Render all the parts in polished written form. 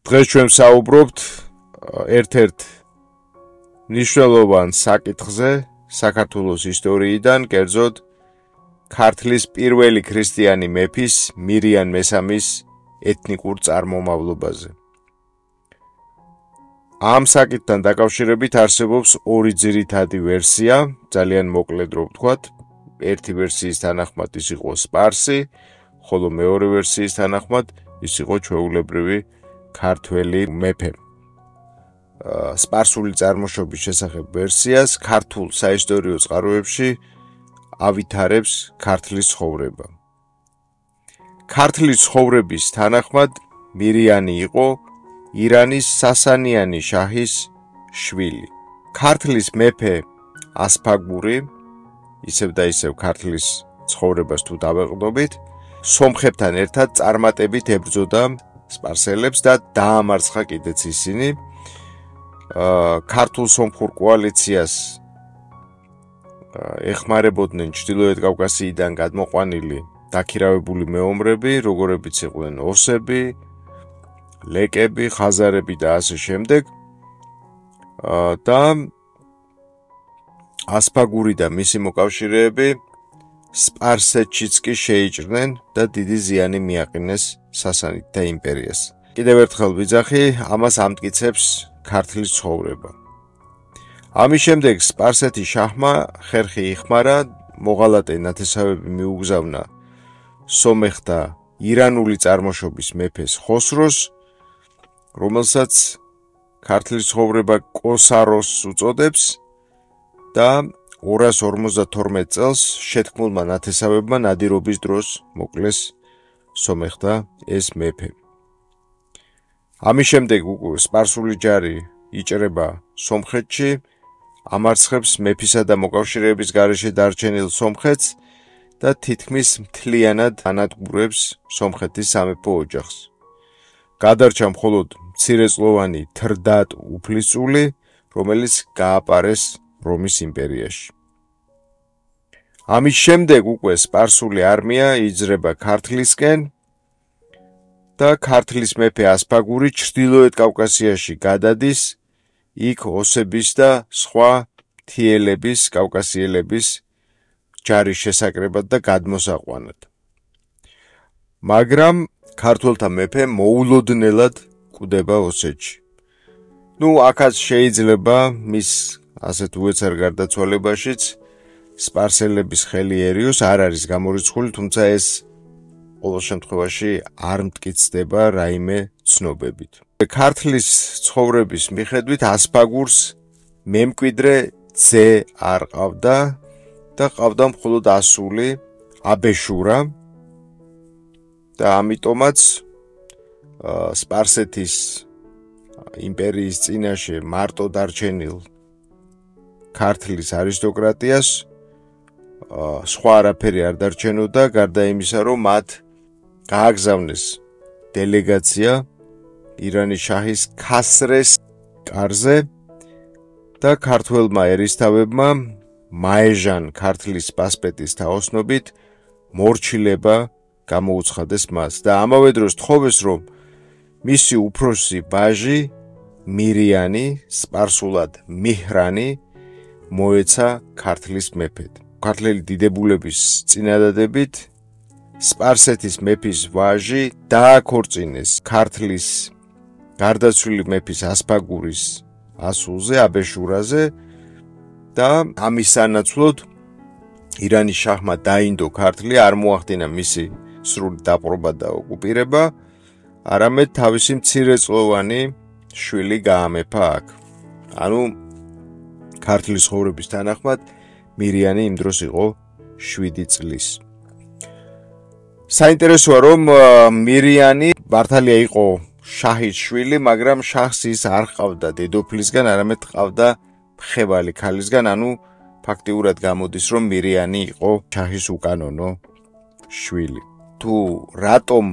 დღეს ჩვენ საუბრობთ ერთ-ერთ მნიშვნელოვან საკითხზე საქართველოს ისტორიიდან, კერძოდ ქართლის პირველი ქრისტიანი მეფის მირიან მესამის ეთნიკურ წარმომავლობაზე. ამ საკითხთან დაკავშირებით არსებობს ორი ძირითადი ვერსია, ძალიან მოკლედ რო ვთქვათ. ერთი ვერსიის თანახმად ის იყო სპარსი, ხოლო მეორე ვერსიის თანახმად ის იყო ჩვეულებრივი ქართველი მეფე. სპარსული წარმოშობის შესახებ ვერსიას ქართულ საისტორიო წყაროებში ავითარებს ქართლის ცხოვრება. ქართლის ცხოვრების თანახმად მირიანი იყო ირანის სასანიანი შაჰის შვილი. ქართლის მეფე ასფაგური, ისევ და ისევ ქართლის ცხოვრებას თუ დავეყრდნობით, სომხებთან ერთად წარმატებით ებრძოდა სპარსელებს და დაამარცხა კიდეც ისინი. ქართულ სომხურ კოალიციას ეხმარებოდნენ ჩრდილოეთ კავკასიიდან გადმოყვანილი დაქირავებული მეომრები, როგორებიც იყვნენ ოსები, ლეკები, ხაზარები და ასე შემდეგ. და ასფაგური და მისი მოკავშირეები სპარსეთშიც კი შეიჭრნენ და დიდი ზიანი მიაყენეს სასანიდთა იმპერიას. კიდევ ერთხელ ვიძახი, ამას ამტკიცებს ქართლის ცხოვრება. ამის შემდეგ სპარსეთის შაჰმა ხერხი იხმარა, მოღალატე ნათესავები მიუგზავნა სომეხთა ირანული წარმოშობის მეფეს ხოსროს, რომელსაც ქართლის ცხოვრება კოსაროსს უწოდებს და 252 წელს შეთქმულმა ნათესავებმა ნადირობის დროს მოკლეს სომეხთა ეს მეფე. ამის შემდეგ უკვე სპარსული ჯარი იჭრება სომხეთში, ამარცხებს მეფისა და მოკავშირეების გარეშე დარჩენილ სომხეთს და თითქმის მთლიანად ანადგურებს სომხეთის სამეფო ოჯახს. გადარჩა მხოლოდ მცირეწლოვანი თრდატ უფლისწული, რომელიც გააპარეს რომის იმპერიაში. ამის შემდეგ უკვე სპარსული არმია იძრება ქართლისკენ და ქართლის მეფე ასფაგური ჩრდილოეთ კავკასიაში გადადის, იქ ოსების და სხვა მთიელების, კავკასიელების ჯარის შესაკრებად და გადმოსაყვანად. მაგრამ ქართველთა მეფე მოულოდნელად კვდება ოსეთში. აქაც შეიძლება მის ასეთ უეცარ გარდაცვალებაშიც სპარსელების ხელი ერიოს, არ არის გამორიცხული, თუმცა ეს ყოველ შემთხვევაში არ მტკიცდება რაიმე ცნობებით. ქართლის ცხოვრების მიხედვით ასფაგურს მემკვიდრე ძე არ ყავდა და ყავდა მხოლოდ ასული აბეშურა და ამიტომაც სპარსეთის იმპერიის წინაშე მარტო დარჩენილ ქართლის არისტოკრატიას სხვა არაფერი არ დარჩენოდა, გარდა იმისა, რომ მათ გააგზავნეს დელეგაცია ირანის შაჰის ქასრეს კარზე და ქართველმა ერისთავებმა მაეჟან ქართლის პასპეტის თაოსნობით მორჩილება გამოუცხადეს მას და ამავე დროს თხოვეს, რომ მისი უფროსი ვაჟი მირიანი, სპარსულად მიჰრანი, მოეცა ქართლის მეფედ. ქართლელი დიდებულების წინადადებით სპარსეთის მეფის ვაჟი დააქორწინეს ქართლის გარდაცვლილი მეფის ასფაგურის ასულზე, აბეშურაზე და ამის სანაცვლოდ ირანის შაჰმა დაინდო ქართლი, არ მოახდინა მისი სრული დაპყრობა და ოკუპირება, არამედ თავისი მცირეწლოვანი შვილი გაამეფა აქ. ქართლის ცხოვრების თანახმად მირიანი იმ დროს იყო 7 წლის. საინტერესოა, რომ მირიანი მართალია იყო შაჰის შვილი, მაგრამ შაჰს ის არ ჰყავდა დედოფლისგან, არამედ ჰყავდა მხევალი ქალისგან, ფაქტიურად გამოდის, რომ მირიანი იყო შაჰის უკანონო შვილი. თუ რატომ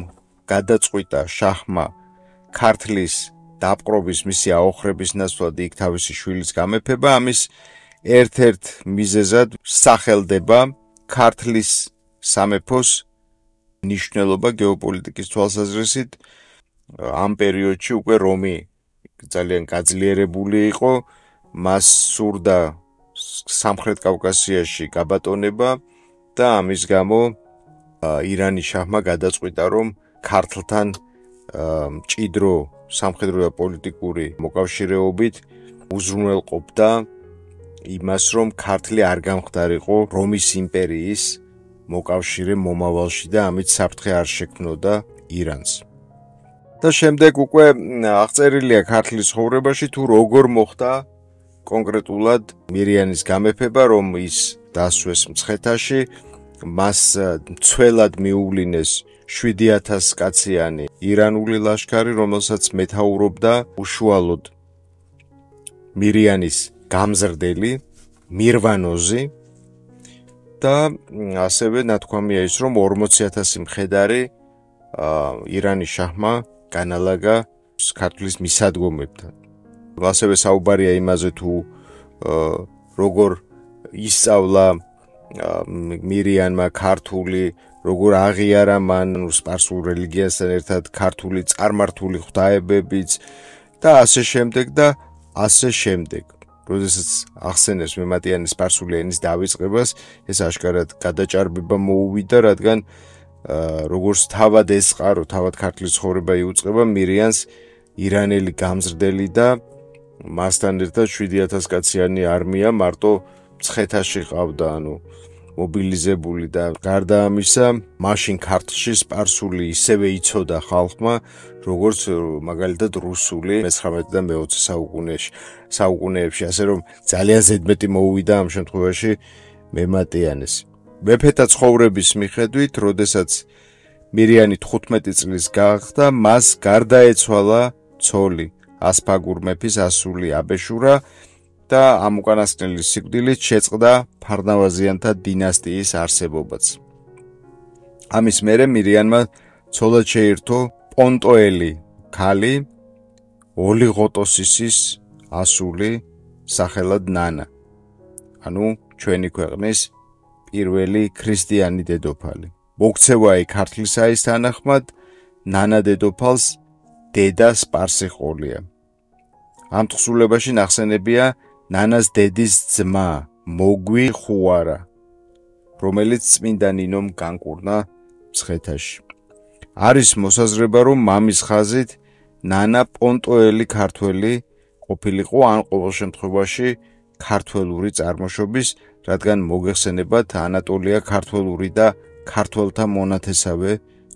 გადაწყვიტა შაჰმა ქართლის დაპყრობის, მისი აოხრების ნაცვლად იქ თავისი შვილის გამეფება, ამის ერთ-ერთ მიზეზად სახელდება ქართლის სამეფოს ნიშნულობა გეოპოლიტიკის თვალსაზრისით, ამ პერიოდში უკვე რომი ძალიან გაძლიერებული იყო, მას სურდა სამხრეთ კავკასიაში გაბატონება და ამის გამო ირანის შაჰმა გადაწყვიტა, რომ ქართლთან მჭიდრო სამხედრო და პოლიტიკური მოკავშირეობით უზრუნველყოფდა იმას, რომ ქართლი არ გამხდარიყო რომის იმპერიის მოკავშირე მომავალში და ამით საფრთხე არ შექმნოდა ირანს. და შემდეგ უკვე აღწერილია ქართლის ცხოვრებაში თუ როგორ მოხდა კონკრეტულად მირიანის გამეფება, რომ ის დასვეს მცხეთაში, მას მცველად მიუვლინეს 7000 კაციანი ირანული ლაშქარი, რომელსაც მეთაურობდა უშუალოდ მირიანის გამზრდელი მირვანოზი და ასევე ნათქვამია ის, რომ 40000 მხედარი ირანის შაჰმა განალაგა ქართლის მისადგომებთან. ასევე საუბარია იმაზე თუ როგორ ისწავლა მირიანმა ქართული, როგორ აღიარა მან სპარსულ რელიგიასთან ერთად ქართული წარმართული ღვთაებებიც და ასე შემდეგ და ასე შემდეგ. როდესაც ახსენებს მემატიანის სპარსული ენის დავიწყებას, ეს აშკარად გადაჭარბება მოუვიდა, რადგან როგორც თავად ესყარო, თავად ქართლის ცხოვრება იუწყება მირიანს ირანელი გამზრდელი და მასთან ერთად 7000 კაციანი არმია მარტო მცხეთაში ყავდა, მობილიზებული და გარდა ამისა, მაშინ ქართლში სპარსული ისევე იცოდა ხალხმა, როგორც მაგალითად რუსული მე-19 და მე-20 საუკუნეებში, ასე რომ ძალიან ზედმეტი მოუვიდა ამ შემთხვევაში მემატიანეს. მეფეთა ცხოვრების მიხედვით, როდესაც მირიანი 15 წლის გახდა, მას გარდაეცვალა ცოლი ასფაგურ მეფის ასული აბეშურა და ამ უკანასკნელის სიკვდილით შეწყდა ფარნავაზიანთა დინასტიის არსებობაც. ამის მერე მირიანმა ცოლად შეირთო პონტოელი ქალი ოლიღოტოსისის ასული სახელად ნანა, ჩვენი ქვეყნის პირველი ქრისტიანი დედოფალი. მოგცევა ქართლისა ის თანახმად ნანა დედოფალს დედა სპარსი ყოლია. ამ თხზულებაში ნახსენებია ნანას დედის ძმა მოგვი ხუარა, რომელიც წმინდა ნინომ განკურნა მცხეთაში. არის მოსაზრება, რომ მამის ხაზით ნანა პონტოელი ქართველი ყოფილიყო, ან ყოველ შემთხვევაში ქართველური წარმოშობის, რადგან მოგეხსენებათ ანატოლია ქართველური და ქართველთა მონათესავე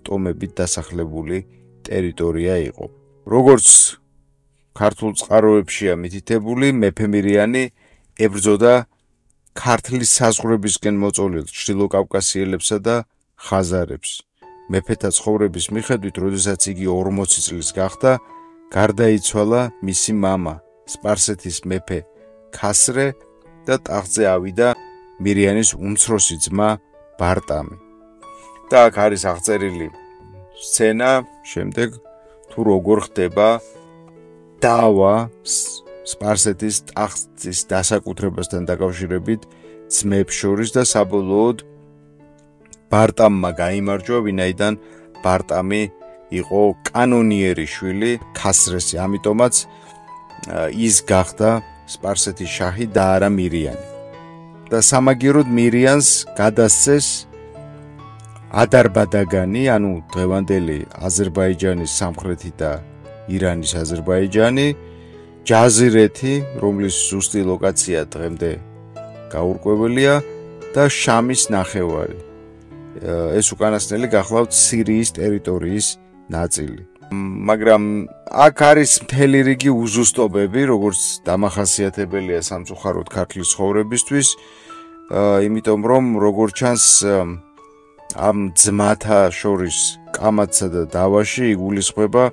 ტომებით დასახლებული ტერიტორია იყო. როგორც ქართულ წყაროებშია მითითებული, მეფე მირიანი ებრძოდა ქართლის საზღვრებისკენ მოწოლილ ჩრდილო კავკასიელებსა და ხაზარებს. მეფეთა ცხოვრების მიხედვით, როდესაც იგი 40 წლის გახდა, გარდაიცვალა მისი მამა, სპარსეთის მეფე ქასრე და ტახტზე ავიდა მირიანის უმცროსი ძმა ბარტამი. და აქ არის აღწერილი სცენა, შემდეგ თუ როგორ ხდება დავა სპარსეთის ტახტის დასაკუთრებასთან დაკავშირებით ძმებს შორის და საბოლოოდ ბარტამმა გაიმარჯვა, ვინაიდან ბარტამი იყო კანონიერი შვილი ქასრესი, ამიტომაც ის გახდა სპარსეთის შაჰი და არა მირიანი. და სამაგიეროდ მირიანს გადასცეს ადარბადაგანი, დღევანდელი აზერბაიჯანის სამხრეთი და ირანის აზერბაიჯანი, ჯაზირეთი, რომლის ზუსტი ლოკაცია დღემდე გაურკვეველია და შამის ნახევარი. ეს უკანასკნელი გახლავთ სირიის ტერიტორიის ნაწილი. მაგრამ აქ არის მთელი რიგი უზუსტობები, როგორც დამახასიათებელია სამწუხაროდ ქართლის ცხოვრებისთვის, იმიტომ რომ როგორც ჩანს ამ ძმათა შორის კამათსა და დავაში იგულისხმება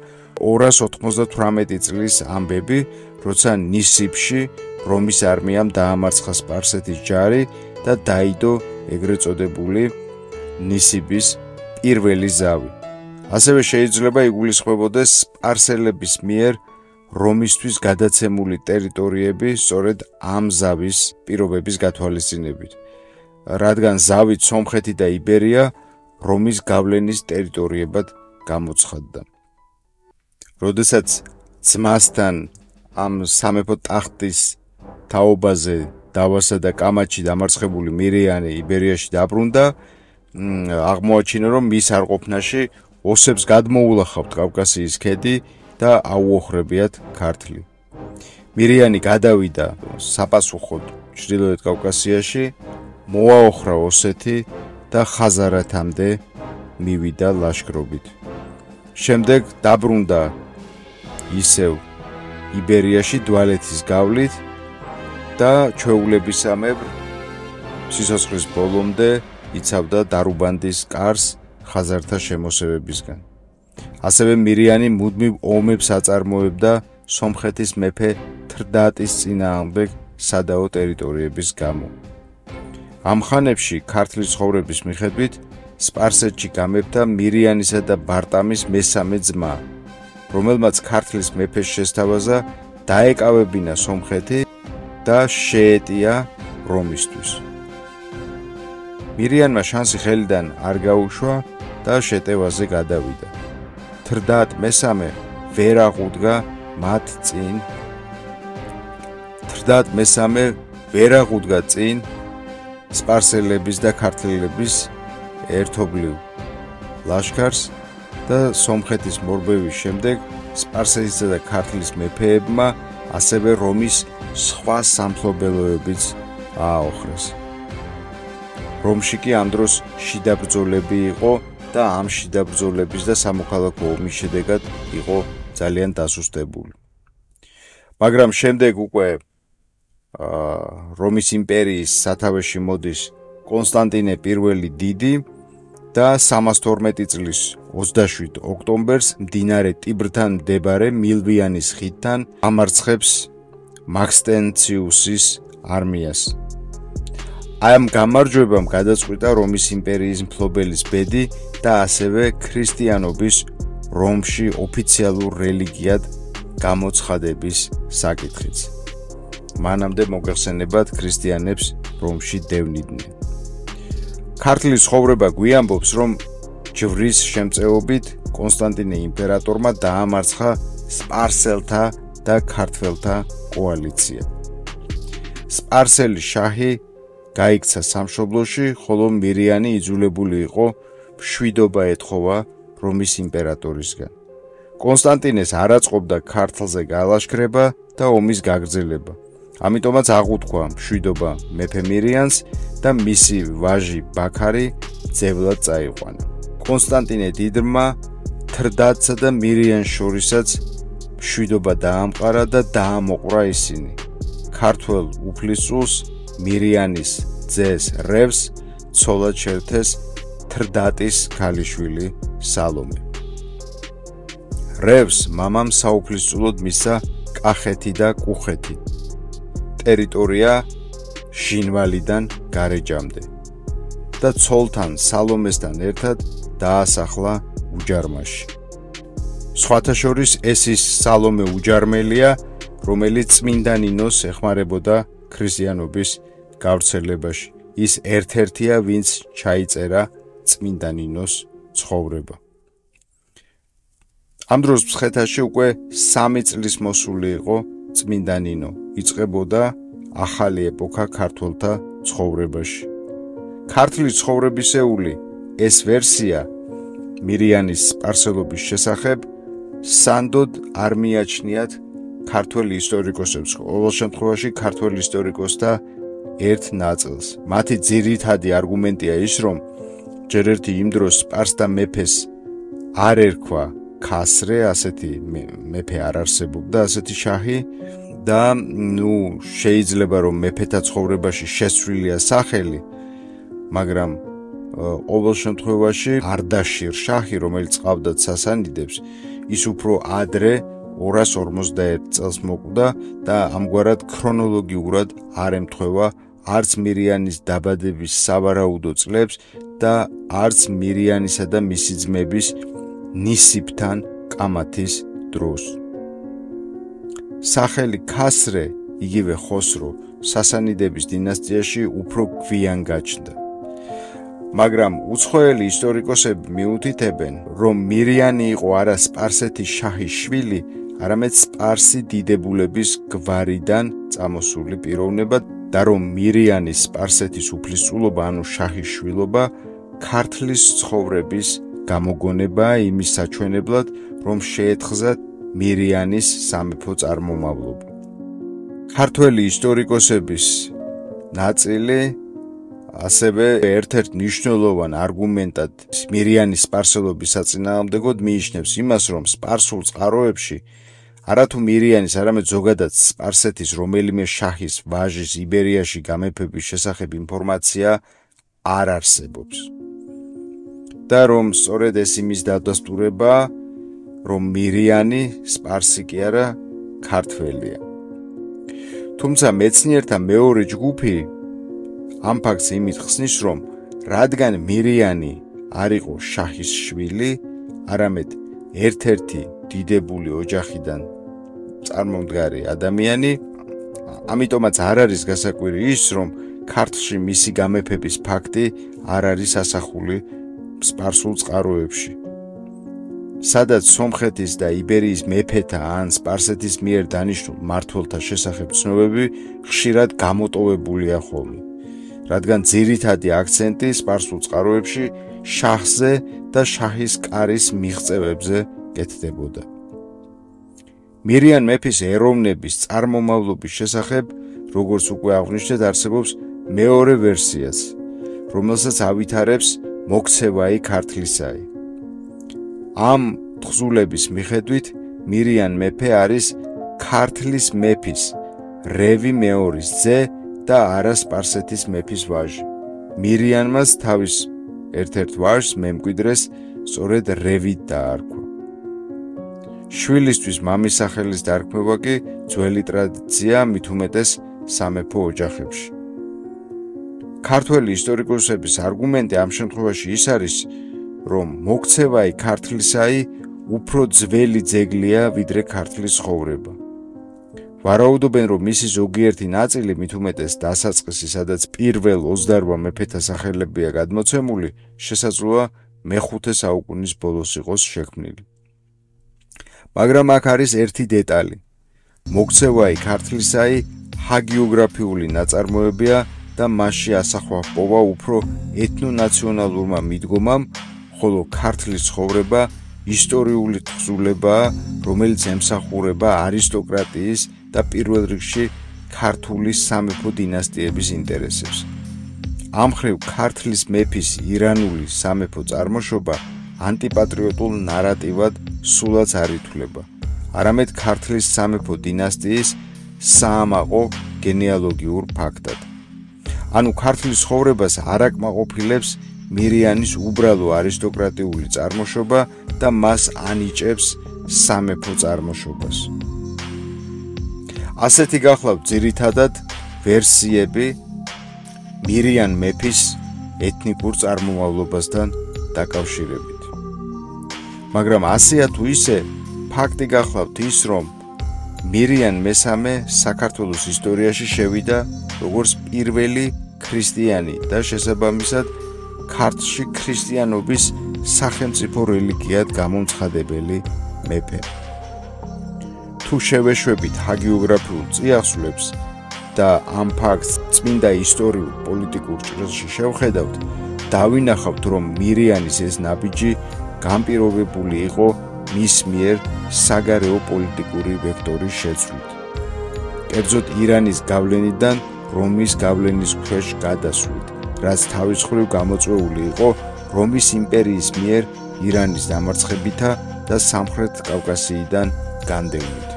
298 წლის ამბები, როცა ნისიბში რომის არმიამ დაამარცხა სპარსეთის ჯარი და დაიდო ეგრეთ წოდებული ნისიბის პირველი ზავი. ასევე შეიძლება იგულისხმებოდეს სპარსელების მიერ რომისთვის გადაცემული ტერიტორიები სწორედ ამ ზავის პირობების გათვალისწინებით, რადგან ზავით სომხეთი და იბერია რომის გავლენის ტერიტორიებად გამოცხადდა. როდესაც ძმასთან ამ სამეფო ტახტის თაობაზე დავასა და კამაჩი დამარცხებული მირიანი იბერიაში დაბრუნდა, აღმოაჩინა, რომ მის არყოფნაში ოსებს გადმოულახავთ კავკასიის ქედი და აუოხრებიათ ქართლი. მირიანი გადავიდა საპასუხოდ ჩრდილოეთ კავკასიაში, მოაოხრა ოსეთი და ხაზარათამდე მივიდა ლაშქრობით. შემდეგ დაბრუნდა ისევ იბერიაში დვალეთის გავლით და ჩვეულებისამებრ სიცოცხლის ბოლომდე იცავდა დარუბანდის კარს ხაზართა შემოსევებისგან. ასევე მირიანი მუდმივ ომებს აწარმოებდა სომხეთის მეფე თრდატის წინააღმდეგ სადაო ტერიტორიების გამო. ამ ხანებში ქართლის ცხოვრების მიხედვით სპარსეთში გამეფდა მირიანისა და ბარტამის მესამე ძმა, რომელმაც ქართლის მეფეს შესთავაზა დაეკავებინა სომხეთი და შეეტია რომისთვის. მირიანმა შანსი ხელიდან არ გაუშვა და შეტევაზე გადავიდა. თრდატ მესამე ვერ აღუდგა წინ სპარსელების და ქართლების ერთობლივ ლაშქარს და სომხეთის მორბევის შემდეგ სპარსეთისა და ქართლის მეფეებმა ასევე რომის სხვა სამფლობელოებიც ააოხრეს. რომში კი ამ დროს შიდა ბრძოლები იყო და ამ შიდა ბრძოლების და სამოქალაქო ომის შედეგად იყო ძალიან დასუსტებული. მაგრამ შემდეგ უკვე რომის იმპერიის სათავეში მოდის კონსტანტინე პირველი დიდი და 312 წლის 27 ოქტომბერს მდინარე ტიბრთან მდებარე მილვიანის ხიდთან ამარცხებს მაქსტენციუსის არმიას. ამ გამარჯვებამ გადაწყვიტა რომის იმპერიის მფლობელის ბედი და ასევე ქრისტიანობის რომში ოფიციალურ რელიგიად გამოცხადების საკითხიც. მანამდე მოგეხსენებათ ქრისტიანებს რომში დევნიდნენ. ქართლის ცხოვრება გვიამბობს, რომ ჯვრის შემწეობით კონსტანტინე იმპერატორმა დაამარცხა სპარსელთა და ქართველთა კოალიცია. სპარსელი შაჰი გაიქცა სამშობლოში, ხოლო მირიანი იძულებული იყო მშვიდობა ეთხოვა რომის იმპერატორისგან. კონსტანტინეს არ აწყობდა ქართლზე გალაშქრება და ომის გაგრძელება. ამიტომაც აღუთქვა მშვიდობა მეფე მირიანს და მისი ვაჟი ბაქარი ძევლად წაიყვანა. კონსტანტინე დიდმა თრდატსა და მირიანს შორისაც მშვიდობა დაამყარა და დაამოყვრა ისინი. ქართველ უფლისწულს მირიანის ძეს რევს ცოლად შეერთეს თრდატის ქალიშვილი სალომე. რევს მამამ საუფლისწულოდ მისცა კახეთი და კუხეთი. ტერიტორია ჟინვალიდან გარეჯამდე და ცოლთან სალომესთან ერთად დაასახლა უჯარმაში. სხვათა შორის ეს ის სალომე უჯარმელია, რომელიც წმინდა ნინოს ეხმარებოდა ქრისტიანობის გავრცელებაში. ის ერთ-ერთია, ვინც ჩაიწერა წმინდა ნინოს ცხოვრება. ამ დროს მცხეთაში უკვე 3 წლის მოსული იყო წმინდა ნინო. იწყებოდა ახალი ეპოქა ქართველთა ცხოვრებაში. ქართლის ცხოვრებისეული ეს ვერსია მირიანის სპარსელობის შესახებ სანდოდ არ მიაჩნიათ ქართველ ისტორიკოსებს, ყოველ შემთხვევაში ქართველ ისტორიკოსთა ერთ ნაწილს. მათი ძირითადი არგუმენტია ის, რომ ჯერ ერთი იმ დროს სპარსთა მეფეს არ ერქვა ქასრე, ასეთი მეფე არ არსებობდა, ასეთი შაჰი და შეიძლება რომ მეფეთა ცხოვრებაში შესცვლილია სახელი, მაგრამ ყოველ შემთხვევაში არდაშირ შაჰი, რომელიც ყავდათ სასანიდებს, ის უფრო ადრე 251 წელს მოკვდა და ამგვარად ქრონოლოგიურად არ ემთხვევა არც მირიანის დაბადების სავარაუდო წლებს და არც მირიანისა და მისი ძმების ნისიბთან კამათის დროს. სახელი ქასრე, იგივე ხოსრო, სასანიდების დინასტიაში უფრო გვიან გაჩნდა. მაგრამ უცხოელი ისტორიკოსები მიუთითებენ, რომ მირიანი იყო არა სპარსეთის შაჰის შვილი, არამედ სპარსი დიდებულების გვარიდან წამოსული პიროვნება და რომ მირიანის სპარსეთის უფლისწულობა, ანუ შაჰის შვილობა, ქართლის ცხოვრების გამოგონებაა იმის საჩვენებლად, რომ შეეთხზათ მირიანის სამეფო წარმომავლობა. ქართველი ისტორიკოსების ნაწილი ასევე ერთ-ერთ მნიშვნელოვან არგუმენტად მირიანის სპარსელობის საწინააღმდეგოდ მიიჩნევს იმას, რომ სპარსულ წყაროებში არათუ მირიანის, არამედ ზოგადად სპარსეთის რომელიმე შაჰის ვაჟის იბერიაში გამეფების შესახებ ინფორმაცია არ არსებობს. და რომ სწორედ ეს იმის დადასტურებაა, რომ მირიანი სპარსი კი არა ქართველია. თუმცა მეცნიერთა მეორე ჯგუფი ამ ფაქტს იმით ხსნის, რომ რადგან მირიანი არ იყო შაჰის შვილი, არამედ ერთ-ერთი დიდებული ოჯახიდან წარმომდგარი ადამიანი, ამიტომაც არ არის გასაკვირი ის, რომ ქართლში მისი გამეფების ფაქტი არ არის ასახული სპარსულ წყაროებში. სადაც სომხეთის და იბერიის მეფეთა ან სპარსეთის მიერ დანიშნულ მმართველთა შესახებ ცნობები ხშირად გამოტოვებულია ხოლმე, რადგან ძირითადი აქცენტი სპარსულ წყაროებში შაჰზე და შაჰის კარის მიღწევებზე კეთდებოდა. მირიან მეფის ეროვნების წარმომავლობის შესახებ, როგორც უკვე აღვნიშნეთ, არსებობს მეორე ვერსიაც, რომელსაც ავითარებს მოქცევაი ქართლისაი. ამ თხზულების მიხედვით მირიან მეფე არის ქართლის მეფის რევი მეორის ძე და არა სპარსეთის მეფის ვაჟი. მირიანმაც თავის ერთ-ერთ ვაჟს მემკვიდრეს სწორედ რევით დაარქვა. შვილისთვის მამის სახელის დარქმევა კი ძველი ტრადიცია, მით უმეტეს სამეფო ოჯახებში. ქართველი ისტორიკოსების არგუმენტი ამ შემთხვევაში ის არის, რომ მოქცევაი ქართლისაი უფრო ძველი ძეგლია, ვიდრე ქართლის ცხოვრება. ვარაუდობენ, რომ მისი ზოგიერთი ნაწილი, მით უმეტეს დასაწყისი, სადაც პირველ 28 მეფეთა სახელებია გადმოცემული, შესაძლოა მე-5 საუკუნის ბოლოს იყოს შექმნილი. მაგრამ აქ არის ერთი დეტალი. მოქცევაი ქართლისაი ჰაგიოგრაფიული ნაწარმოებია და მასში ასახვა ჰპოვა უფრო ეთნონაციონალურმა მიდგომამ, ხოლო ქართლის ცხოვრება ისტორიული თხზულებაა, რომელიც ემსახურება არისტოკრატიის და პირველ რიგში ქართული სამეფო დინასტიების ინტერესებს. ამ მხრივ ქართლის მეფის ირანული სამეფო წარმოშობა ანტიპატრიოტულ ნარატივად სულაც არ ითვლება, არამედ ქართლის სამეფო დინასტიის საამაყო გენეალოგიურ ფაქტად. ანუ ქართლის ცხოვრებას არ აკმაყოფილებს მირიანის უბრალო არისტოკრატიული წარმოშობა და მას ანიჭებს სამეფო წარმოშობას. ასეთი გახლავთ ძირითადად ვერსიები მირიან მეფის ეთნიკურ წარმომავლობასთან დაკავშირებით. მაგრამ ასეა თუ ისე, ფაქტი გახლავთ ის, რომ მირიან მესამე საქართველოს ისტორიაში შევიდა როგორც პირველი ქრისტიანი და შესაბამისად ქართლში ქრისტიანობის სახელმწიფო რელიგიად გამომცხადებელი მეფე. თუ შევეშვებით ჰაგიოგრაფიულ წიაღსვლებს და ამ ფაქტს წმინდა ისტორიულ პოლიტიკურ ჭრილში შევხედავთ, დავინახავთ, რომ მირიანის ეს ნაბიჯი განპირობებული იყო მის მიერ საგარეო პოლიტიკური ვექტორის შეცვლით. კერძოდ ირანის გავლენიდან რომის გავლენის ქვეშ გადასვლით, რაც თავის მხრივ გამოწვეული იყო რომის იმპერიის მიერ ირანის დამარცხებითა და სამხრეთ კავკასიიდან განდევნით.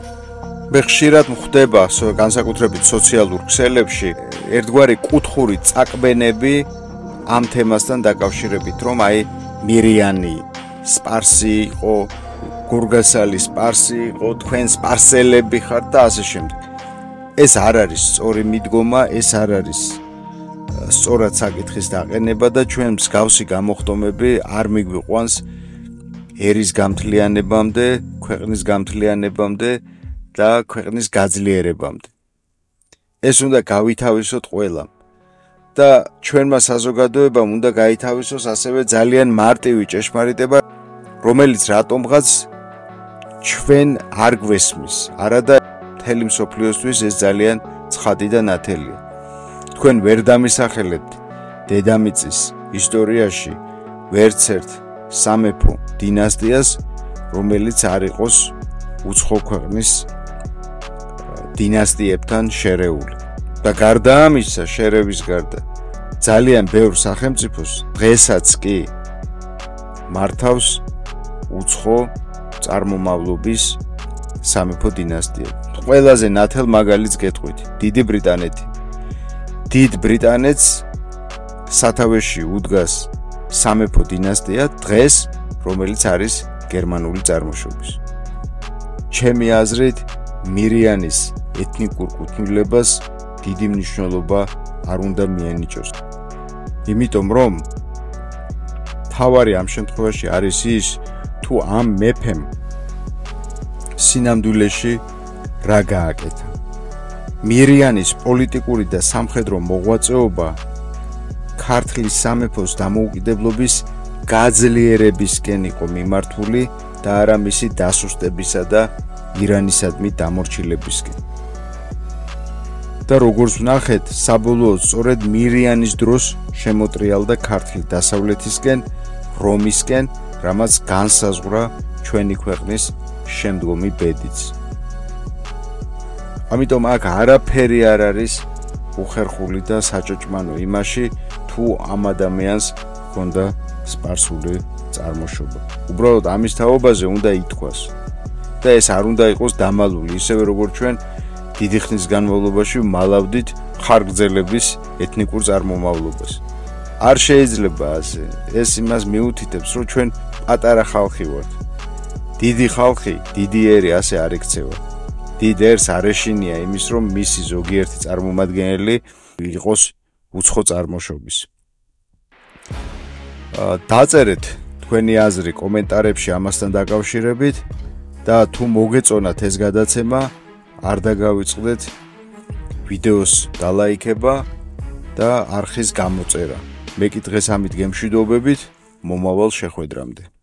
მე ხშირად მხვდება განსაკუთრებით სოციალურ ქსელებში ერთგვარი კუთხური წაკბენები ამ თემასთან დაკავშირებით, რომ აი მირიანი სპარსი იყო, გურგასალი სპარსი იყო, თქვენ სპარსელები ხართ და ასე შემდეგ. ეს არ არის სწორი მიდგომა, ეს არ არის სწორად საკითხის დაყენება და ჩვენ მსგავსი გამოხდომები არ მიგვიყვანს ერის გამთლიანებამდე, ქვეყნის გამთლიანებამდე და ქვეყნის გაძლიერებამდე. ეს უნდა გავითავისოთ ყველამ. და ჩვენმა საზოგადოებამ უნდა გაითავისოს ასევე ძალიან მარტივი ჭეშმარიტება, რომელიც რატომღაც ჩვენ არ გვესმის, არადა მთელი მსოფლიოსთვის ეს ძალიან ცხადი და ნათელია. თქვენ ვერ დამისახელებთ დედამიწის ისტორიაში ვერცერთ სამეფო დინასტიას, რომელიც არ იყოს უცხო ქვეყნის დინასტიებთან შერეული. და გარდა ამისა, შერევის გარდა, ძალიან ბევრ სახელმწიფოს დღესაც კი მართავს უცხო წარმომავლობის სამეფო დინასტია. ყველაზე ნათელ მაგალითს გეტყვით, დიდი ბრიტანეთი. დიდ ბრიტანეთს სათავეში უდგას სამეფო დინასტია დღეს, რომელიც არის გერმანული წარმოშობის. ჩემი აზრით, მირიანის ეთნიკურ კუთვნილებას დიდი მნიშვნელობა არ უნდა მიენიჭოს. იმიტომ რომ თავარი ამ შემთხვევაში არის ის, თუ ამ მეფემ სინამდვილეში რა გააკეთა. მირიანის პოლიტიკური და სამხედრო მოღვაწეობა ქართლის სამეფოს დამოუკიდებლობის გაძლიერებისკენ იყო მიმართული და არა მისი დასუსტებისა და ირანისადმი დამორჩილებისკენ. და როგორც ვნახეთ, საბოლოოდ სწორედ მირიანის დროს შემოტრიალდა ქართლი დასავლეთისკენ, რომისკენ, რამაც განსაზღვრა ჩვენი ქვეყნის შემდგომი ბედიც. ამიტომ აქ არაფერი არ არის უხერხული და საჭოჭმანო იმაში, თუ ამ ადამიანს ჰქონდა სპარსული წარმოშობა. უბრალოდ ამის თაობაზე უნდა ითქვას. და ეს არ უნდა იყოს დამალული, ისევე როგორც ჩვენ დიდი ხნის განმავლობაში მალავდით ხარგრძელების ეთნიკურ წარმომავლობას. არ შეიძლება ასე. ეს იმას მიუთითებს, რომ ჩვენ პატარა ხალხი ვართ. დიდი ხალხი, დიდი ერი ასე არ იქცევა. დიდ ერს არ ეშინია იმის, რომ მისი ზოგიერთი წარმომადგენელი იყოს უცხო წარმოშობის. დაწერეთ თქვენი აზრი კომენტარებში ამასთან დაკავშირებით და თუ მოგეწონათ ეს გადაცემა, არ დაგავიწყდეთ ვიდეოს დალაიქება და არხის გამოწერა. მე კი დღეს ამით გემშვიდობებით, მომავალ შეხვედრამდე.